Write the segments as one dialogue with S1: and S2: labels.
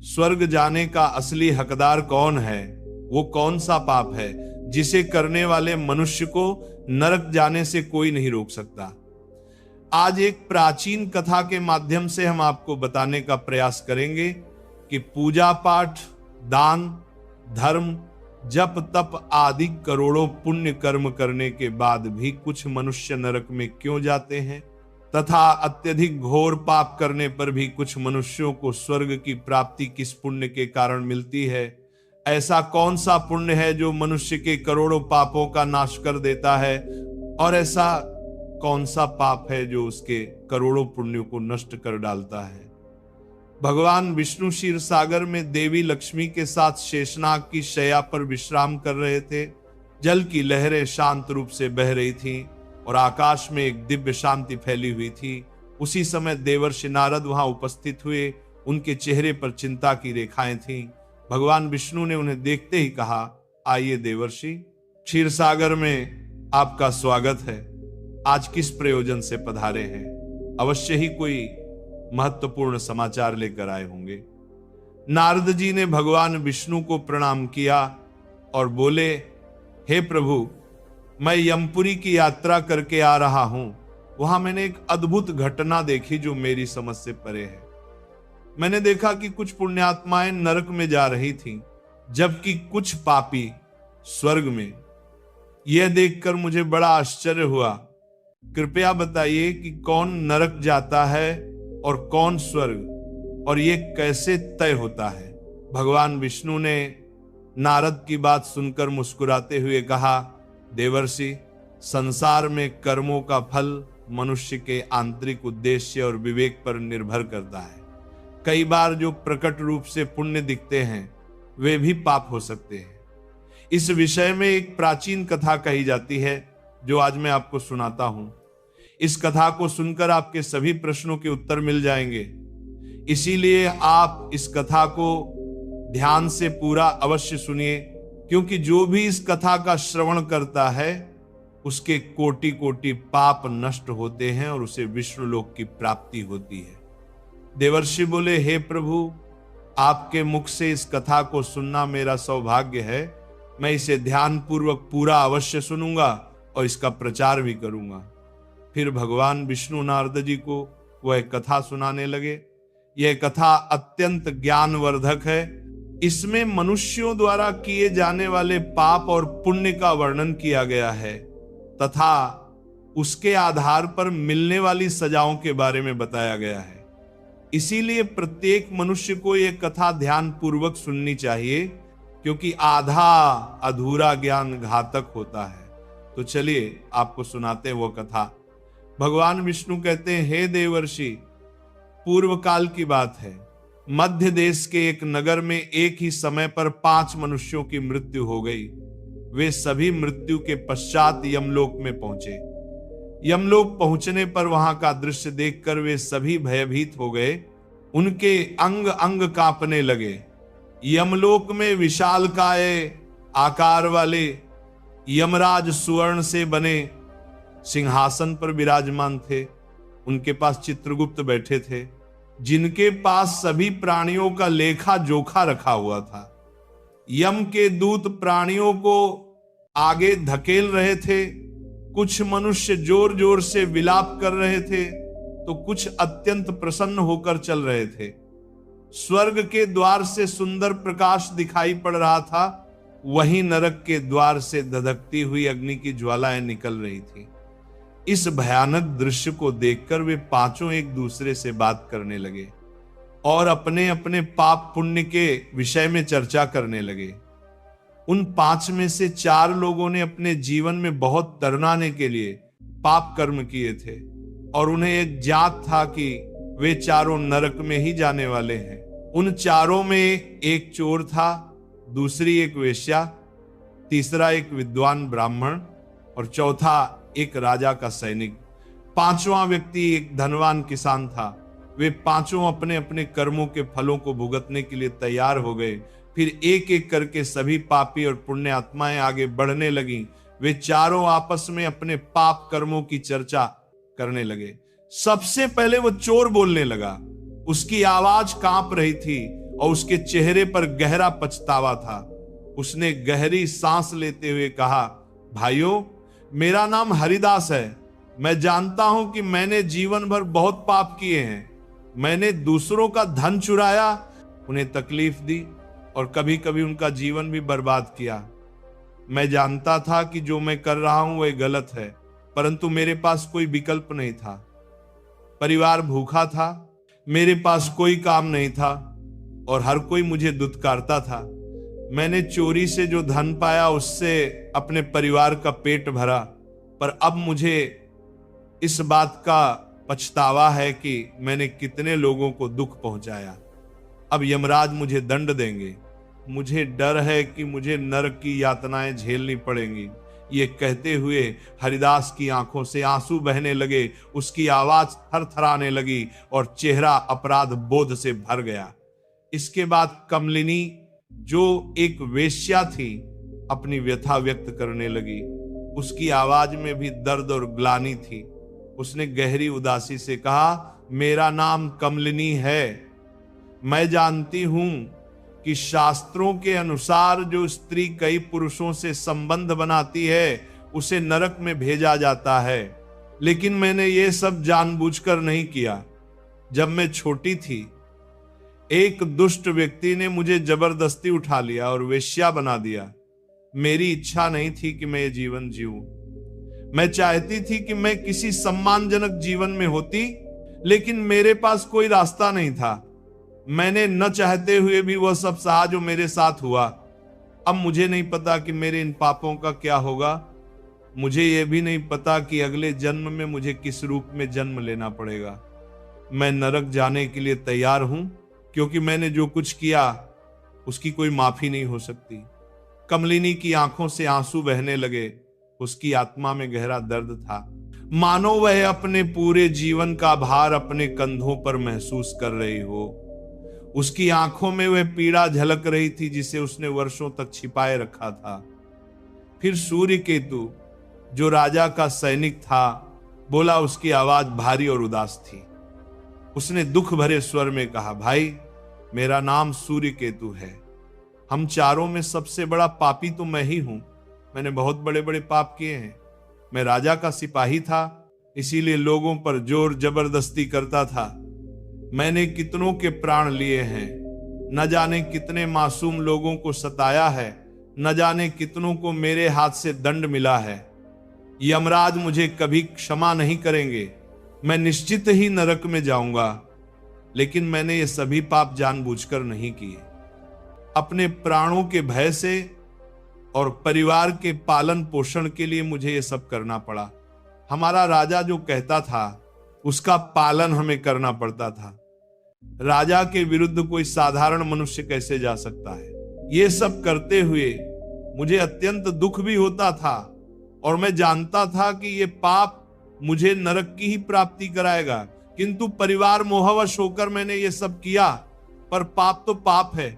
S1: स्वर्ग जाने का असली हकदार कौन है, वो कौन सा पाप है जिसे करने वाले मनुष्य को नरक जाने से कोई नहीं रोक सकता। आज एक प्राचीन कथा के माध्यम से हम आपको बताने का प्रयास करेंगे कि पूजा पाठ, दान, धर्म, जप तप आदि करोड़ों पुण्य कर्म करने के बाद भी कुछ मनुष्य नरक में क्यों जाते हैं, तथा अत्यधिक घोर पाप करने पर भी कुछ मनुष्यों को स्वर्ग की प्राप्ति किस पुण्य के कारण मिलती है। ऐसा कौन सा पुण्य है जो मनुष्य के करोड़ों पापों का नाश कर देता है, और ऐसा कौन सा पाप है जो उसके करोड़ों पुण्यों को नष्ट कर डालता है। भगवान विष्णु क्षीर सागर में देवी लक्ष्मी के साथ शेषनाग की शैया पर विश्राम कर रहे थे। जल की लहरें शांत रूप से बह रही थीं और आकाश में एक दिव्य शांति फैली हुई थी। उसी समय देवर्षि नारद वहां उपस्थित हुए। उनके चेहरे पर चिंता की रेखाएं थीं। भगवान विष्णु ने उन्हें देखते ही कहा, आइए देवर्षि, क्षीर सागर में आपका स्वागत है। आज किस प्रयोजन से पधारे हैं? अवश्य ही कोई महत्वपूर्ण समाचार लेकर आए होंगे। नारद जी ने भगवान विष्णु को प्रणाम किया और बोले, हे प्रभु, मैं यमपुरी की यात्रा करके आ रहा हूं। वहां मैंने एक अद्भुत घटना देखी जो मेरी समझ से परे है। मैंने देखा कि कुछ पुण्यात्माएं नरक में जा रही थीं, जबकि कुछ पापी स्वर्ग में। यह देखकर मुझे बड़ा आश्चर्य हुआ। कृपया बताइए कि कौन नरक जाता है और कौन स्वर्ग, और यह कैसे तय होता है। भगवान विष्णु ने नारद की बात सुनकर मुस्कुराते हुए कहा, देवर्षि, संसार में कर्मों का फल मनुष्य के आंतरिक उद्देश्य और विवेक पर निर्भर करता है। कई बार जो प्रकट रूप से पुण्य दिखते हैं वे भी पाप हो सकते हैं। इस विषय में एक प्राचीन कथा कही जाती है जो आज मैं आपको सुनाता हूं। इस कथा को सुनकर आपके सभी प्रश्नों के उत्तर मिल जाएंगे। इसीलिए आप इस कथा को ध्यान से पूरा अवश्य सुनिए, क्योंकि जो भी इस कथा का श्रवण करता है उसके कोटि कोटि पाप नष्ट होते हैं और उसे विष्णु लोक की प्राप्ति होती है। देवर्षि बोले, हे प्रभु, आपके मुख से इस कथा को सुनना मेरा सौभाग्य है। मैं इसे ध्यान पूर्वक पूरा अवश्य सुनूंगा और इसका प्रचार भी करूंगा। फिर भगवान विष्णु नारद जी को वह कथा सुनाने लगे। यह कथा अत्यंत ज्ञानवर्धक है। इसमें मनुष्यों द्वारा किए जाने वाले पाप और पुण्य का वर्णन किया गया है तथा उसके आधार पर मिलने वाली सजाओं के बारे में बताया गया है। इसीलिए प्रत्येक मनुष्य को यह कथा ध्यान पूर्वक सुननी चाहिए, क्योंकि आधा अधूरा ज्ञान घातक होता है। तो चलिए आपको सुनाते हैं वो कथा। भगवान विष्णु कहते हैं, हे देवर्षि, पूर्व काल की बात है। मध्य देश के एक नगर में एक ही समय पर 5 मनुष्यों की मृत्यु हो गई। वे सभी मृत्यु के पश्चात यमलोक में पहुंचे। यमलोक पहुंचने पर वहां का दृश्य देखकर वे सभी भयभीत हो गए। उनके अंग अंग कांपने लगे। यमलोक में विशालकाय आकार वाले यमराज सुवर्ण से बने सिंहासन पर विराजमान थे। उनके पास चित्रगुप्त बैठे थे, जिनके पास सभी प्राणियों का लेखा जोखा रखा हुआ था। यम के दूत प्राणियों को आगे धकेल रहे थे। कुछ मनुष्य जोर जोर से विलाप कर रहे थे तो कुछ अत्यंत प्रसन्न होकर चल रहे थे। स्वर्ग के द्वार से सुंदर प्रकाश दिखाई पड़ रहा था, वहीं नरक के द्वार से धधकती हुई अग्नि की ज्वालाएं निकल रही थी। इस भयानक दृश्य को देखकर वे पांचों एक दूसरे से बात करने लगे और अपने अपने पाप पुण्य के विषय में चर्चा करने लगे। उन 5 में से 4 लोगों ने अपने जीवन में बहुत तरनाने के लिए पाप कर्म किए थे और उन्हें एक ज्ञात था कि वे चारों नरक में ही जाने वाले हैं। उन चारों में एक चोर था, दूसरी एक वेश्या, तीसरा एक विद्वान ब्राह्मण और चौथा एक राजा का सैनिक। 5वां व्यक्ति एक धनवान किसान था। वे पांचों अपने अपने कर्मों के फलों को भुगतने के लिए तैयार हो गए। फिर एक एक करके सभी पापी और पुण्य आत्माएं आगे बढ़ने लगी। वे चारों आपस में अपने पाप कर्मों की चर्चा करने लगे। सबसे पहले वो चोर बोलने लगा। उसकी आवाज कांप रही थी और उसके चेहरे पर गहरा पछतावा था। उसने गहरी सांस लेते हुए कहा, भाइयों, मेरा नाम हरिदास है। मैं जानता हूं कि मैंने जीवन भर बहुत पाप किए हैं। मैंने दूसरों का धन चुराया, उन्हें तकलीफ दी और कभी कभी उनका जीवन भी बर्बाद किया। मैं जानता था कि जो मैं कर रहा हूं वह गलत है, परंतु मेरे पास कोई विकल्प नहीं था। परिवार भूखा था, मेरे पास कोई काम नहीं था और हर कोई मुझे दुत्कारता था। मैंने चोरी से जो धन पाया उससे अपने परिवार का पेट भरा, पर अब मुझे इस बात का पछतावा है कि मैंने कितने लोगों को दुख पहुंचाया। अब यमराज मुझे दंड देंगे। मुझे डर है कि मुझे नरक की यातनाएं झेलनी पड़ेंगी। ये कहते हुए हरिदास की आंखों से आंसू बहने लगे, उसकी आवाज थरथराने लगी और चेहरा अपराध बोध से भर गया। इसके बाद कमलिनी, जो एक वेश्या थी, अपनी व्यथा व्यक्त करने लगी। उसकी आवाज में भी दर्द और ग्लानि थी। उसने गहरी उदासी से कहा, मेरा नाम कमलिनी है। मैं जानती हूं कि शास्त्रों के अनुसार जो स्त्री कई पुरुषों से संबंध बनाती है उसे नरक में भेजा जाता है, लेकिन मैंने ये सब जानबूझकर नहीं किया। जब मैं छोटी थी, एक दुष्ट व्यक्ति ने मुझे जबरदस्ती उठा लिया और वेश्या बना दिया। मेरी इच्छा नहीं थी कि मैं ये जीवन जीऊं। मैं चाहती थी कि मैं किसी सम्मानजनक जीवन में होती, लेकिन मेरे पास कोई रास्ता नहीं था। मैंने न चाहते हुए भी वह सब सहा जो मेरे साथ हुआ। अब मुझे नहीं पता कि मेरे इन पापों का क्या होगा। मुझे यह भी नहीं पता कि अगले जन्म में मुझे किस रूप में जन्म लेना पड़ेगा। मैं नरक जाने के लिए तैयार हूं, क्योंकि मैंने जो कुछ किया उसकी कोई माफी नहीं हो सकती। कमलिनी की आंखों से आंसू बहने लगे। उसकी आत्मा में गहरा दर्द था, मानो वह अपने पूरे जीवन का भार अपने कंधों पर महसूस कर रही हो। उसकी आंखों में वह पीड़ा झलक रही थी जिसे उसने वर्षों तक छिपाए रखा था। फिर सूर्यकेतु, जो राजा का सैनिक था, बोला। उसकी आवाज भारी और उदास थी। उसने दुख भरे स्वर में कहा, भाई, मेरा नाम सूर्यकेतु है। हम चारों में सबसे बड़ा पापी तो मैं ही हूं। मैंने बहुत बड़े बड़े पाप किए हैं। मैं राजा का सिपाही था, इसीलिए लोगों पर जोर जबरदस्ती करता था। मैंने कितनों के प्राण लिए हैं, न जाने कितने मासूम लोगों को सताया है, न जाने कितनों को मेरे हाथ से दंड मिला है। यमराज मुझे कभी क्षमा नहीं करेंगे। मैं निश्चित ही नरक में जाऊंगा, लेकिन मैंने ये सभी पाप जानबूझकर नहीं किए। अपने प्राणों के भय से और परिवार के पालन पोषण के लिए मुझे ये सब करना पड़ा। हमारा राजा जो कहता था उसका पालन हमें करना पड़ता था। राजा के विरुद्ध कोई साधारण मनुष्य कैसे जा सकता है? ये सब करते हुए मुझे अत्यंत दुख भी होता था और मैं जानता था कि ये पाप मुझे नरक की ही प्राप्ति कराएगा, किंतु परिवार मोहवश होकर मैंने ये सब किया। पर पाप तो पाप है,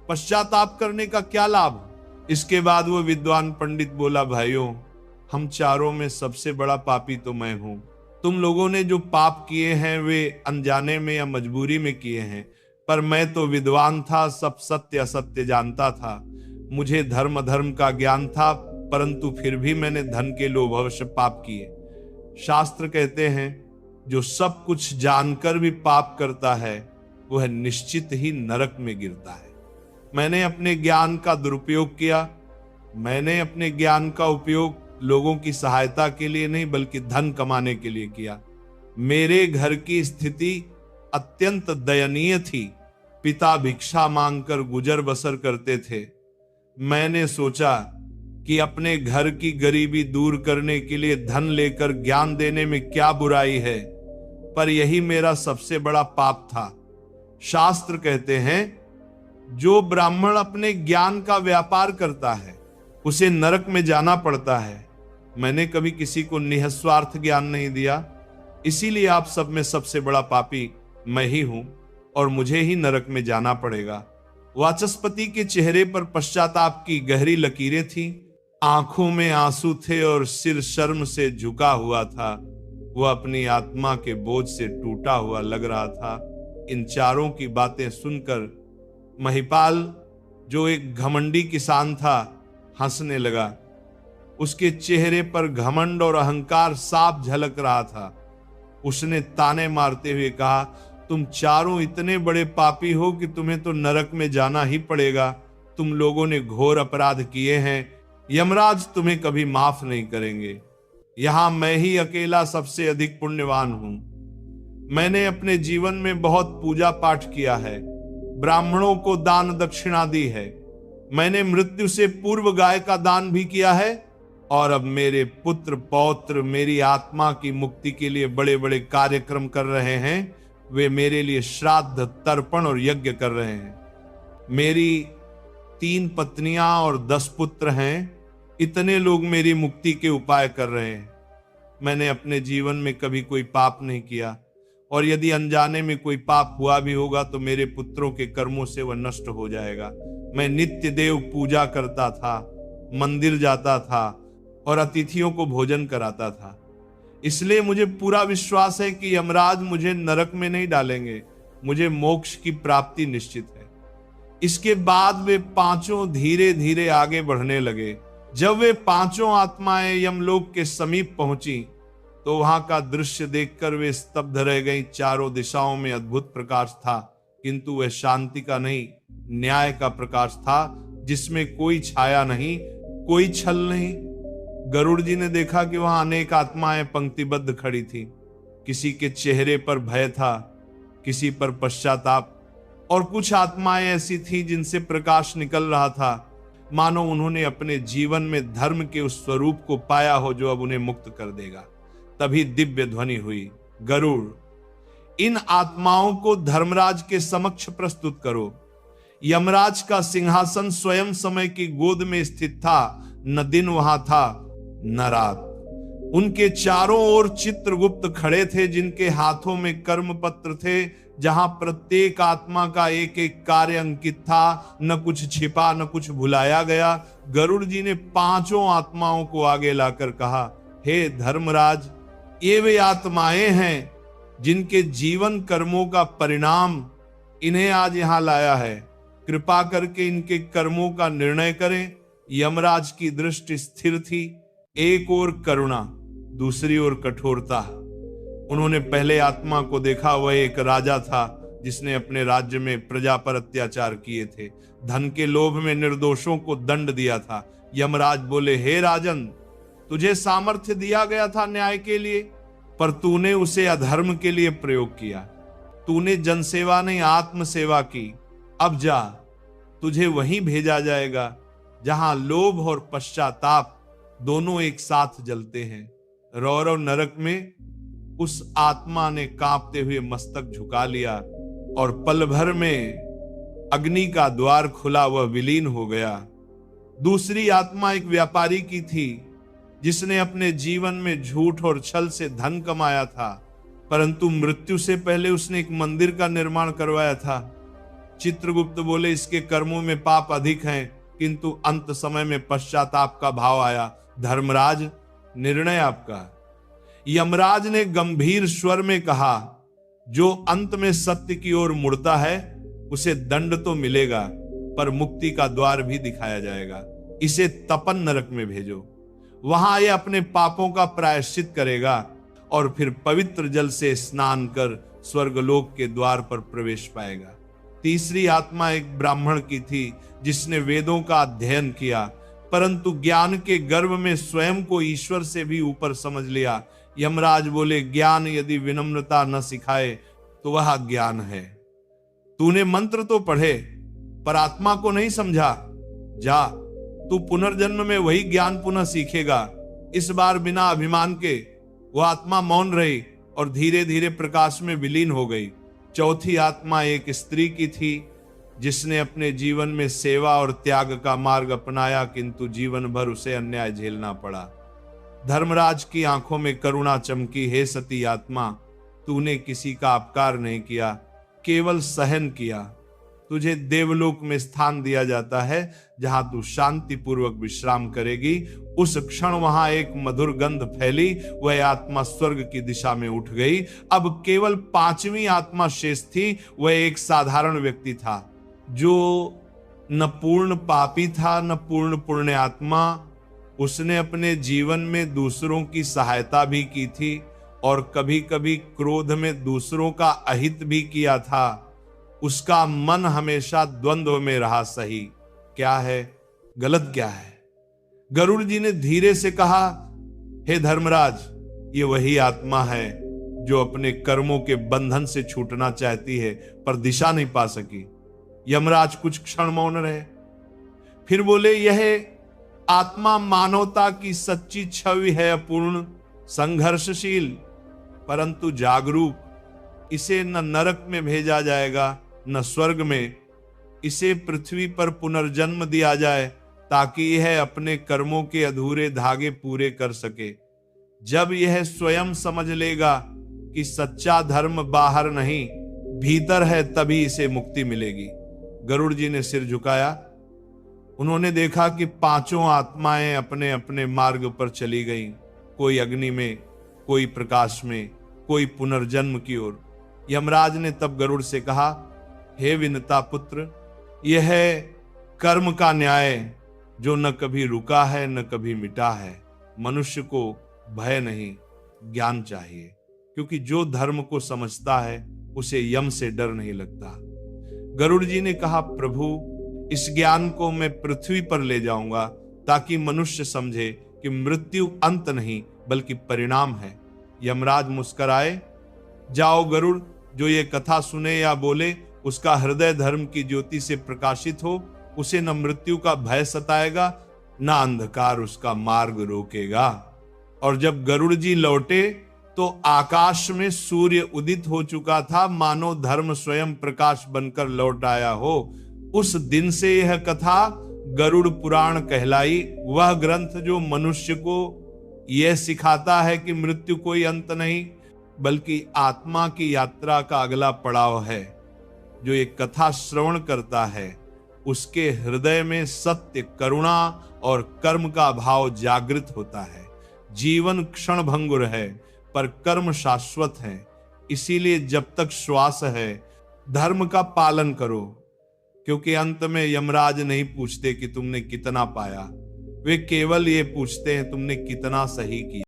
S1: पश्चाताप करने का क्या लाभ? इसके बाद वो विद्वान पंडित बोला, भाइयों, हम चारों में सबसे बड़ा पापी तो मैं हूं। तुम लोगों ने जो पाप किए हैं वे अनजाने में या मजबूरी में किए हैं, पर मैं तो विद्वान था, सब सत्य असत्य जानता था। मुझे धर्म अधर्म का ज्ञान था, परंतु फिर भी मैंने धन के लोभवश पाप किए। शास्त्र कहते हैं, जो सब कुछ जानकर भी पाप करता है वह निश्चित ही नरक में गिरता है। मैंने अपने ज्ञान का दुरुपयोग किया। मैंने अपने ज्ञान का उपयोग लोगों की सहायता के लिए नहीं, बल्कि धन कमाने के लिए किया। मेरे घर की स्थिति अत्यंत दयनीय थी। पिता भिक्षा मांगकर गुजर बसर करते थे। मैंने सोचा कि अपने घर की गरीबी दूर करने के लिए धन लेकर ज्ञान देने में क्या बुराई है, पर यही मेरा सबसे बड़ा पाप था। शास्त्र कहते हैं, जो ब्राह्मण अपने ज्ञान का व्यापार करता है उसे नरक में जाना पड़ता है। मैंने कभी किसी को निस्वार्थ ज्ञान नहीं दिया, इसीलिए आप सब में सबसे बड़ा पापी मैं ही हूं और मुझे ही नरक में जाना पड़ेगा। वाचस्पति के चेहरे पर पश्चाताप की गहरी लकीरें थीं, आंखों में आंसू थे और सिर शर्म से झुका हुआ था। वह अपनी आत्मा के बोझ से टूटा हुआ लग रहा था। इन चारों की बातें सुनकर महिपाल जो एक घमंडी किसान था हंसने लगा। उसके चेहरे पर घमंड और अहंकार साफ झलक रहा था। उसने ताने मारते हुए कहा, तुम चारों इतने बड़े पापी हो कि तुम्हें तो नरक में जाना ही पड़ेगा। तुम लोगों ने घोर अपराध किए हैं, यमराज तुम्हें कभी माफ नहीं करेंगे। यहां मैं ही अकेला सबसे अधिक पुण्यवान हूं। मैंने अपने जीवन में बहुत पूजा पाठ किया है, ब्राह्मणों को दान दक्षिणा दी है, मैंने मृत्यु से पूर्व गाय का दान भी किया है, और अब मेरे पुत्र पौत्र मेरी आत्मा की मुक्ति के लिए बड़े बड़े कार्यक्रम कर रहे हैं। वे मेरे लिए श्राद्ध, तर्पण और यज्ञ कर रहे हैं। मेरी 3 पत्नियां और 10 पुत्र हैं। इतने लोग मेरी मुक्ति के उपाय कर रहे हैं। मैंने अपने जीवन में कभी कोई पाप नहीं किया, और यदि अनजाने में कोई पाप हुआ भी होगा तो मेरे पुत्रों के कर्मों से वह नष्ट हो जाएगा। मैं नित्य देव पूजा करता था, मंदिर जाता था और अतिथियों को भोजन कराता था। इसलिए मुझे पूरा विश्वास है कि यमराज मुझे नरक में नहीं डालेंगे। मुझे मोक्ष की प्राप्ति निश्चित है। इसके बाद वे पांचों धीरे धीरे आगे बढ़ने लगे। जब वे पांचों आत्माएं यमलोक के समीप पहुंची तो वहां का दृश्य देखकर वे स्तब्ध रह गईं। चारों दिशाओं में अद्भुत प्रकाश था, किंतु वह शांति का नहीं, न्याय का प्रकाश था, जिसमें कोई छाया नहीं, कोई छल नहीं। गरुड़ जी ने देखा कि वहां अनेक आत्माएं पंक्तिबद्ध खड़ी थी। किसी के चेहरे पर भय था, किसी पर पश्चाताप, और कुछ आत्माएं ऐसी थी जिनसे प्रकाश निकल रहा था, मानो उन्होंने अपने जीवन में धर्म के उस स्वरूप को पाया हो जो अब उन्हें मुक्त कर देगा। तभी दिव्य ध्वनि हुई, गरुड़, इन आत्माओं को धर्मराज के समक्ष प्रस्तुत करो। यमराज का सिंहासन स्वयं समय की गोद में स्थित था। न दिन वहां था न रात। उनके चारों ओर चित्रगुप्त खड़े थे, जिनके हाथों में कर्म पत्र थे, जहां प्रत्येक आत्मा का एक एक कार्य अंकित था। न कुछ छिपा, न कुछ भुलाया गया। गरुड़ जी ने पांचों आत्माओं को आगे लाकर कहा, हे धर्मराज, ये वे आत्माएं हैं जिनके जीवन कर्मों का परिणाम इन्हें आज यहां लाया है। कृपा करके इनके कर्मों का निर्णय करें। यमराज की दृष्टि स्थिर थी। एक ओर करुणा, दूसरी ओर कठोरता। उन्होंने पहले आत्मा को देखा। वह एक राजा था जिसने अपने राज्य में प्रजा पर अत्याचार किए थे, धन के लोभ में निर्दोषों को दंड दिया था। यमराज बोले, हे राजन, तुझे सामर्थ्य दिया गया था न्याय के लिए, पर तूने उसे अधर्म के लिए प्रयोग किया। तूने जनसेवा नहीं आत्म सेवा की। अब जा, तुझे वहीं भेजा जाएगा जहां लोभ और पश्चाताप दोनों एक साथ जलते हैं। रौरव नरक में उस आत्मा ने कांपते हुए मस्तक झुका लिया और पल भर में अग्नि का द्वार खुला, वह विलीन हो गया। दूसरी आत्मा एक व्यापारी की थी जिसने अपने जीवन में झूठ और छल से धन कमाया था, परंतु मृत्यु से पहले उसने एक मंदिर का निर्माण करवाया था। चित्रगुप्त बोले, इसके कर्मों में पाप अधिक हैं, किंतु अंत समय में पश्चाताप का भाव आया। धर्मराज, निर्णय आपका। यमराज ने गंभीर स्वर में कहा, जो अंत में सत्य की ओर मुड़ता है उसे दंड तो मिलेगा, पर मुक्ति का द्वार भी दिखाया जाएगा। इसे तपन नरक में भेजो। वहां यह अपने पापों का प्रायश्चित करेगा और फिर पवित्र जल से स्नान कर स्वर्गलोक के द्वार पर प्रवेश पाएगा। तीसरी आत्मा एक ब्राह्मण की थी जिसने वेदों का अध्ययन किया, परंतु ज्ञान के गर्भ में स्वयं को ईश्वर से भी ऊपर समझ लिया। यमराज बोले, ज्ञान यदि विनम्रता न सिखाए तो वह ज्ञान है। तूने मंत्र तो पढ़े पर आत्मा को नहीं समझा। जा, तू पुनर्जन्म में वही ज्ञान पुनः सीखेगा। इस बार बिना अभिमान के वह आत्मा मौन रही और धीरे धीरे प्रकाश में विलीन हो गई। चौथी आत्मा एक स्त्री की थी जिसने अपने जीवन में सेवा और त्याग का मार्ग अपनाया, किंतु जीवन भर उसे अन्याय झेलना पड़ा। धर्मराज की आंखों में करुणा चमकी। हे सती आत्मा, तूने किसी का अपकार नहीं किया, केवल सहन किया। तुझे देवलोक में स्थान दिया जाता है जहां तू शांति पूर्वक विश्राम करेगी। उस क्षण वहां एक मधुर गंध फैली। वह आत्मा स्वर्ग की दिशा में उठ गई। अब केवल 5वीं आत्मा शेष थी। वह एक साधारण व्यक्ति था। जो न पूर्ण पापी था न पूर्ण पुण्यात्मा, उसने अपने जीवन में दूसरों की सहायता भी की थी और कभी कभी क्रोध में दूसरों का अहित भी किया था। उसका मन हमेशा द्वंद्व में रहा, सही क्या है गलत क्या है। गरुड़ जी ने धीरे से कहा, हे धर्मराज, ये वही आत्मा है जो अपने कर्मों के बंधन से छूटना चाहती है पर दिशा नहीं पा सकी। यमराज कुछ क्षण मौन रहे, फिर बोले, यह आत्मा मानवता की सच्ची छवि है, अपूर्ण संघर्षशील परंतु जागरूक। इसे न नरक में भेजा जाएगा न स्वर्ग में। इसे पृथ्वी पर पुनर्जन्म दिया जाए ताकि यह अपने कर्मों के अधूरे धागे पूरे कर सके। जब यह स्वयं समझ लेगा कि सच्चा धर्म बाहर नहीं भीतर है, तभी इसे मुक्ति मिलेगी। गरुड़ जी ने सिर झुकाया। उन्होंने देखा कि पांचों आत्माएं अपने अपने मार्ग पर चली गईं, कोई अग्नि में, कोई प्रकाश में, कोई पुनर्जन्म की ओर। यमराज ने तब गरुड़ से कहा, हे विनता पुत्र, यह है कर्म का न्याय जो न कभी रुका है न कभी मिटा है। मनुष्य को भय नहीं, ज्ञान चाहिए, क्योंकि जो धर्म को समझता है उसे यम से डर नहीं लगता। गरुड़ जी ने कहा, प्रभु, इस ज्ञान को मैं पृथ्वी पर ले जाऊंगा ताकि मनुष्य समझे कि मृत्यु अंत नहीं बल्कि परिणाम है। यमराज मुस्कुराए। जाओ गरुड़, जो ये कथा सुने या बोले उसका हृदय धर्म की ज्योति से प्रकाशित हो, उसे न मृत्यु का भय सताएगा न अंधकार उसका मार्ग रोकेगा। और जब गरुड़ जी लौटे तो आकाश में सूर्य उदित हो चुका था, मानो धर्म स्वयं प्रकाश बनकर लौट आया हो। उस दिन से यह कथा गरुड़ पुराण कहलाई, वह ग्रंथ जो मनुष्य को यह सिखाता है कि मृत्यु कोई अंत नहीं बल्कि आत्मा की यात्रा का अगला पड़ाव है। जो ये कथा श्रवण करता है उसके हृदय में सत्य, करुणा और कर्म का भाव जागृत होता है। जीवन क्षण भंगुर है पर कर्म शाश्वत है। इसीलिए जब तक श्वास है धर्म का पालन करो, क्योंकि अंत में यमराज नहीं पूछते कि तुमने कितना पाया, वे केवल ये पूछते हैं तुमने कितना सही किया।